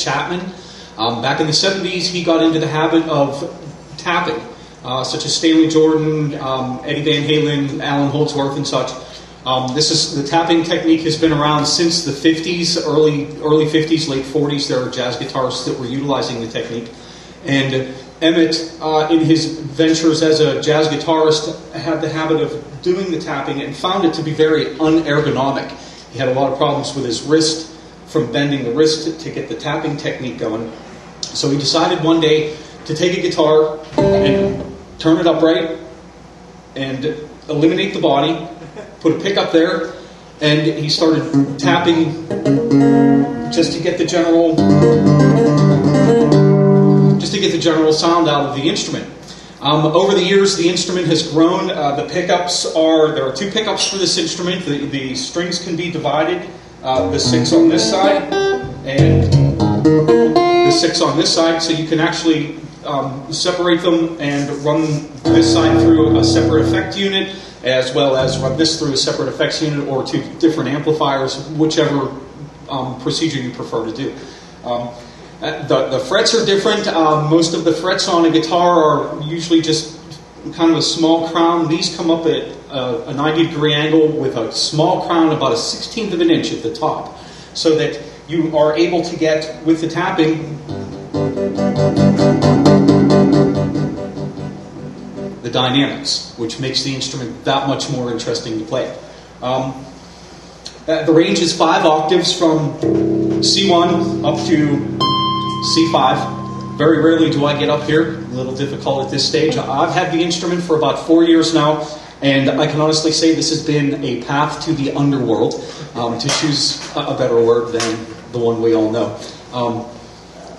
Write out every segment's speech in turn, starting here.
Chapman. Back in the 70s, he got into the habit of tapping, such as Stanley Jordan, Eddie Van Halen, Alan Holdsworth, and such. The tapping technique has been around since the 50s, early 50s, late 40s. There are jazz guitarists that were utilizing the technique. And Emmett, in his ventures as a jazz guitarist, had the habit of doing the tapping and found it to be very unergonomic. He had a lot of problems with his wrist, from bending the wrist to get the tapping technique going. So he decided one day to take a guitar and turn it upright and eliminate the body, put a pickup there, and he started tapping just to get the general sound out of the instrument. Over the years, the instrument has grown. There are two pickups for this instrument. The strings can be divided, the 6 on this side and the 6 on this side, so you can actually separate them and run this side through a separate effect unit, as well as run this through a separate effects unit or two different amplifiers, whichever procedure you prefer to do. The frets are different. Most of the frets on a guitar are usually just kind of a small crown. These come up at a 90-degree angle with a small crown about a 1/16 of an inch at the top, so that you are able to get, with the tapping, the dynamics, which makes the instrument that much more interesting to play. The range is 5 octaves from C1 up to C5. Very rarely do I get up here. A little difficult at this stage. I've had the instrument for about 4 years now, and I can honestly say this has been a path to the underworld, to choose a better word than the one we all know.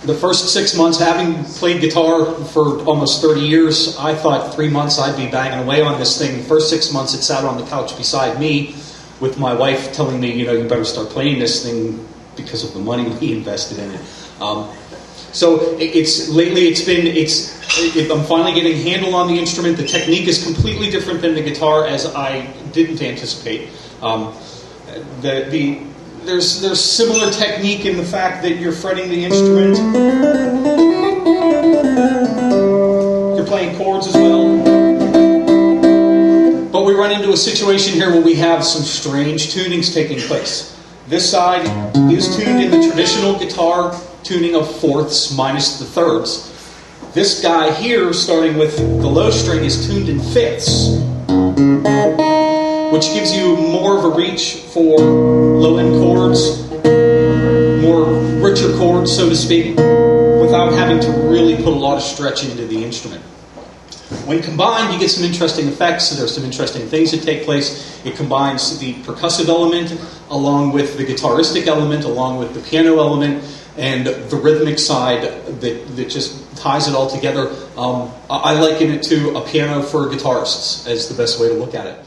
The first 6 months, having played guitar for almost 30 years, I thought 3 months I'd be banging away on this thing. The first 6 months it sat on the couch beside me, with my wife telling me, you better start playing this thing because of the money we invested in it. So I'm finally getting a handle on the instrument. The technique is completely different than the guitar, as I didn't anticipate. There's similar technique in the fact that you're fretting the instrument. You're playing chords as well. But we run into a situation here where we have some strange tunings taking place. This side is tuned in the traditional guitar tuning of fourths minus the thirds. This guy here, starting with the low string, is tuned in fifths, which gives you more of a reach for low-end chords, more richer chords, so to speak, without having to really put a lot of stretch into the instrument. When combined, you get some interesting effects. There's some interesting things that take place. It combines the percussive element along with the guitaristic element, along with the piano element, and the rhythmic side that just ties it all together. I liken it to a piano for guitarists as the best way to look at it.